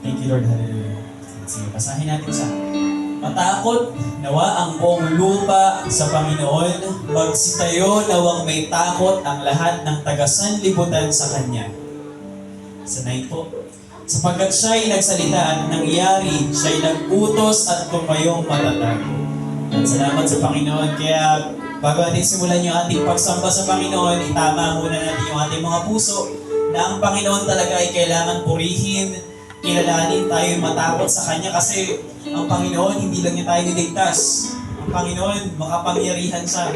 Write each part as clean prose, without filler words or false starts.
Thank you, Lord. Hallelujah. Sige, basahin natin sa matakot nawa ang buong lupa sa Panginoon, magsitayo nawang may takot ang lahat ng taga-sanlibutan sa Kanya. Sa 9 po. Sapagkat siya'y nagsalita at nangyari, siya'y nag-utos at tumayong matatag. At salamat sa Panginoon. Kaya bago natin simulan yung ating pagsamba sa Panginoon, itama muna natin yung ating mga puso na ang Panginoon talaga ay kailangan purihin, kilalanin tayo matakot sa Kanya kasi ang Panginoon hindi lang niya tayo niligtas. Ang Panginoon makapangyarihan siya.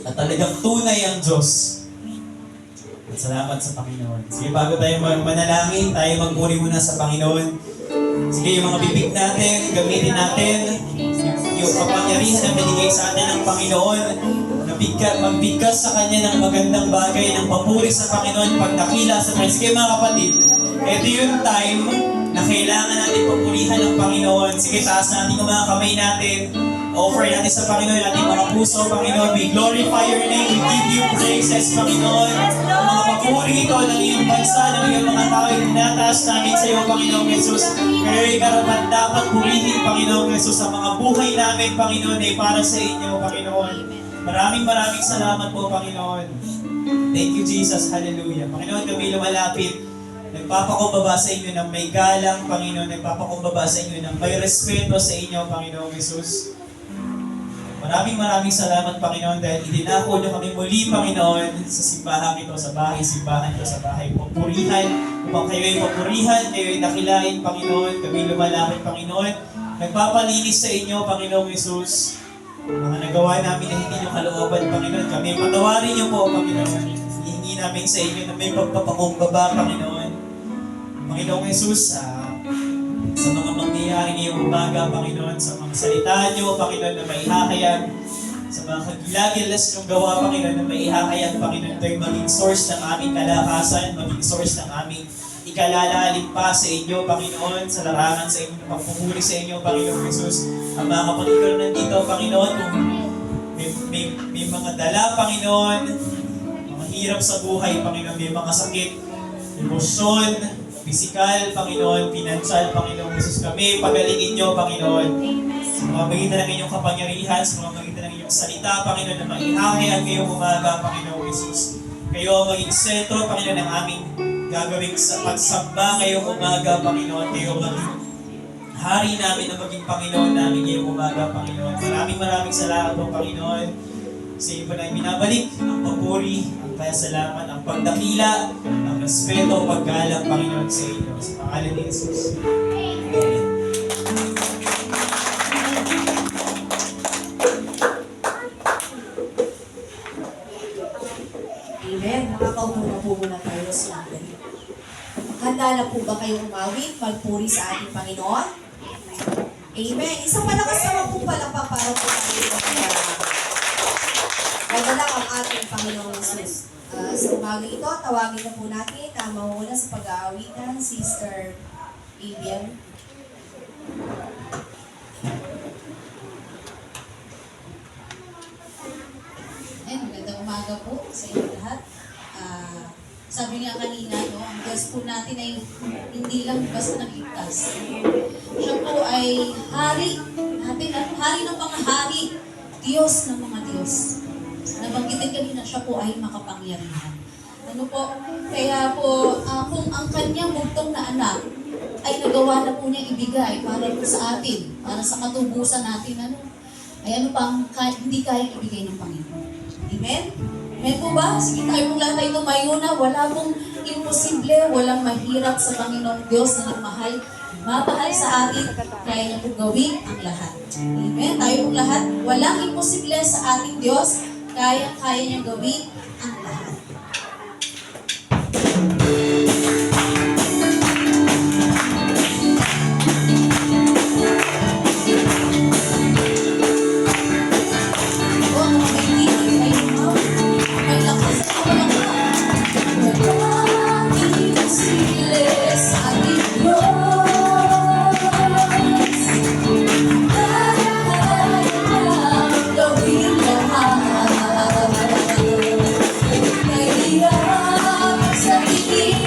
At talagang tunay ang Diyos. At salamat sa Panginoon. Sige, bago tayo manalangin, tayo magpuri muna sa Panginoon. Sige, yung mga bibig natin, gamitin natin yung kapangyarihan na binigay sa atin ng Panginoon. Magbigkas sa Kanya ng magandang bagay, ng papuri sa Panginoon, pagdakila sa Kanya. Sige mga kapatid, ito yung time na kailangan natin papurihan ng Panginoon. Sige, taas natin yung mga kamay natin. Offer natin sa Panginoon ating mga puso, Panginoon. We glorify your name. We give you praises, Panginoon. Ang mga papuri ito ng iyong bansa, ng iyong mga tao, tinataas namin sa iyo, Panginoong Jesus. Kayo'y karapat dapat purihin, Panginoong Jesus, sa mga buhay namin, Panginoon, ay para sa inyo, Panginoon. Maraming salamat po, Panginoon. Thank you, Jesus. Hallelujah. Panginoon, kami lumalapit. Nagpapakumbaba sa inyo ng may galang, Panginoon. Nagpapakumbaba sa inyo ng may respeto sa inyo, Panginoong Jesus. Maraming salamat, Panginoon, dahil idinako niyo kami muli, Panginoon, sa simbahan ito, sa simbahan ito, sa bahay papurihan, upang kayo'y papurihan, kayo'y dakilain, Panginoon, kami lumalapit, Panginoon. Nagpapalinis sa inyo, Panginoong Jesus. Mga nagawa namin na hindi niyo kalooban, Panginoon, kami patawarin niyo po, Panginoon. Hihingi namin sa inyo na may pagpapakumbaba, Panginoon. Panginoong Jesus, sa mga mangyayari ngayong umaga, Panginoon, sa mga salita niyo, Panginoon, na maihahayag, sa mga kagilagilas niyong gawa, Panginoon, na maihahayag, Panginoon, ito'y maging source ng aming kalakasan, maging source ng aming ikalalalim pa sa inyo, Panginoon, sa larangan sa inyo, pagpupuri sa inyo, Panginoon Jesus. Ang mga kapatid ko nandito, Panginoon, kung may mga dala, Panginoon, mga hirap sa buhay, Panginoon, may mga sakit, emosyon, physical, Panginoon, financial, Panginoon Jesus, kami, pagalingin niyo, Panginoon. Sa mga magitan ng inyong kapangyarihan, sa mga magitan ng inyong salita, Panginoon, na maihahayag ngayong umaga, Panginoon Jesus. Kayo ang maging sentro, Panginoon, ng aming gagawing sa pagsamba ngayong umaga, Panginoon. Kayo maging hari namin na maging Panginoon namin ngayong umaga, Panginoon. Maraming salamat po, Panginoon. Sa iyo po na binabalik ang papuri, ang pasalamat, ang pagdakila, ang respeto, paggalang, Panginoon, sa inyo. Sa pangalan ni Jesus. Amen. Amen. Makakaupo na po muna tayo sa atin. Handa na po ba kayong umawit, magpuri sa ating Panginoon? Amen. Isang malakas naman po palakpak para po tayo madala ang ating Panginoon Jesus. Sa umaga ito, tawagin na po natin ang mauuna sa pag-aawitan, Sister Avian. Magandang umaga po sa inyo lahat. Sabi nga kanina, ang Diyos po natin ay hindi lang basta nagligtas. Siya po ay hari natin, hari ng mga hari, Diyos ng mga Diyos. Nabanggitin kanina, siya po ay makapangyarihan. Ano po? Kaya po, kung ang kanyang bugtong na anak ay nagawa na po niya ibigay para po sa atin, para sa katubusan natin, ay ano pang hindi kaya ibigay ng Panginoon. Amen? Amen po ba? Sige tayo pong lahat ay tumayo na. Wala pong imposible, walang mahirap sa Panginoong Diyos na nagmahal. Mapahal sa atin, kaya niya po gawin ang lahat. Amen? Tayo pong lahat, walang imposible sa ating Diyos, kaya niya gawin ang lahat. Sa tingin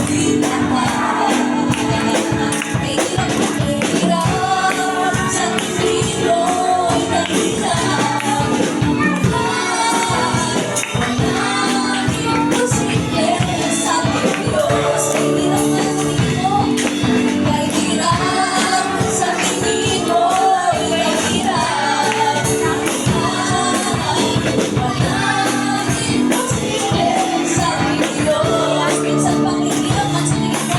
gawin lahat. Ay di lang mahirap sa tingin mo'y dahilan. Walang imposible sa ating Diyos. Ay di lang mahirap kahit hirap sa tingin mo'y dahilan. Walang imposible sa ating Diyos. Minsan pang hirap at sa tingin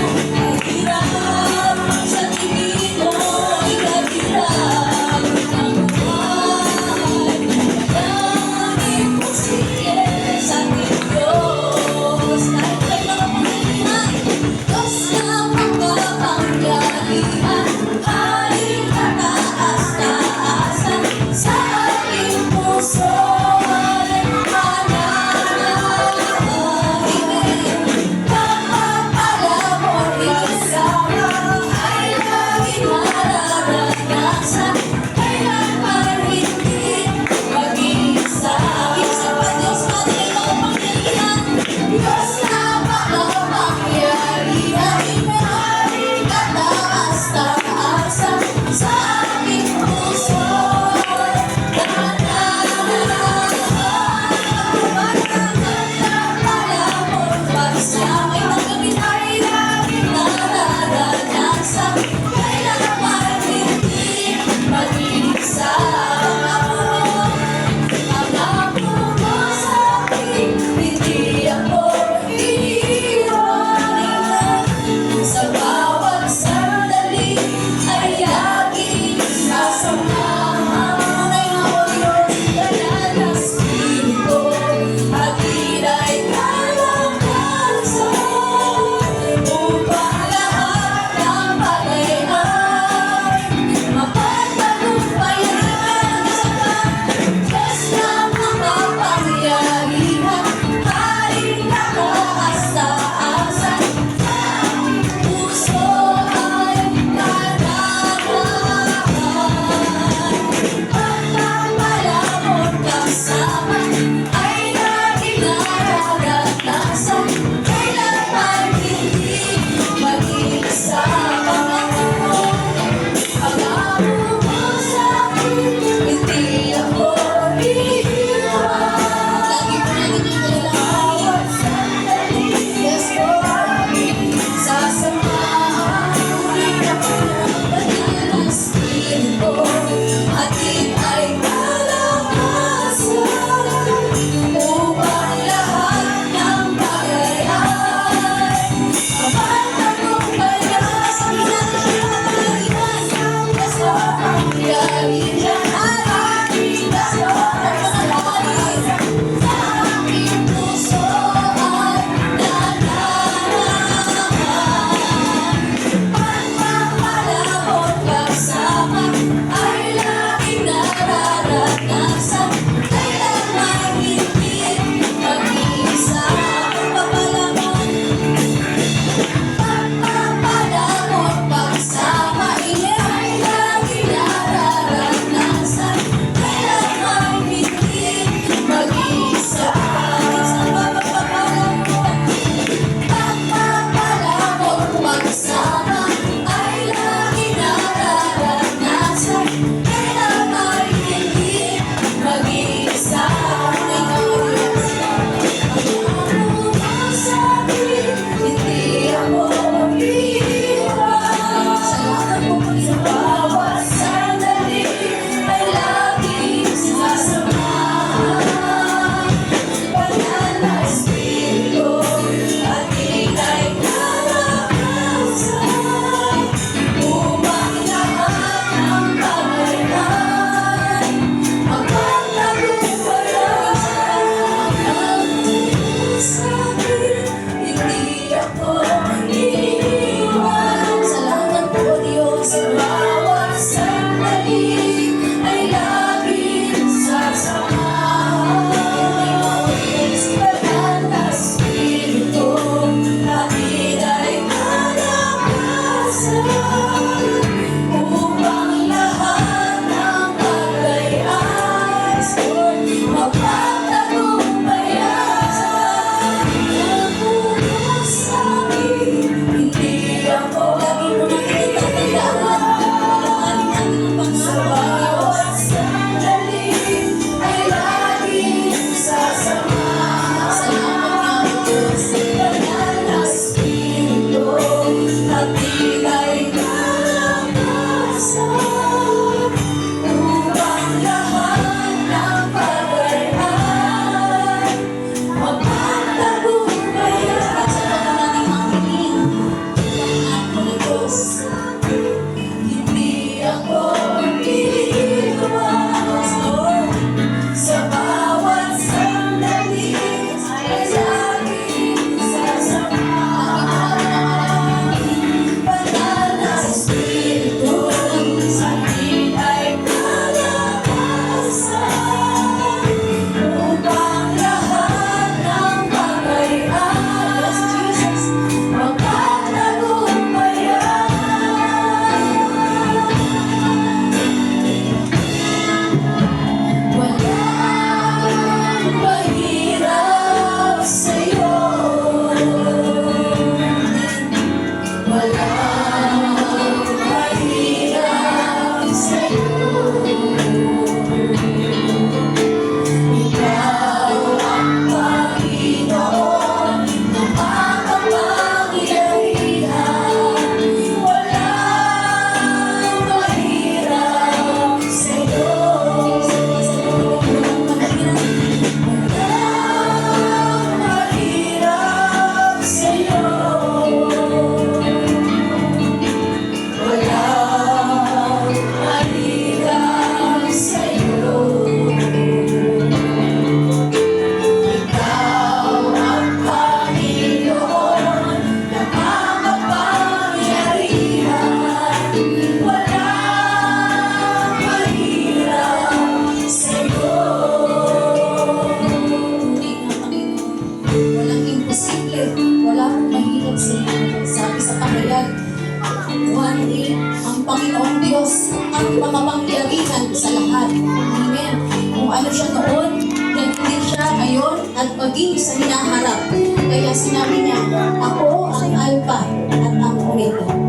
One day, ang Panginoong Diyos ang makapangyarihan sa lahat. Amen. Kung ano siya noon, ganun din siya ngayon at maging sa hinaharap. Kaya sinabi niya, ako ang Alpha at ang Omega.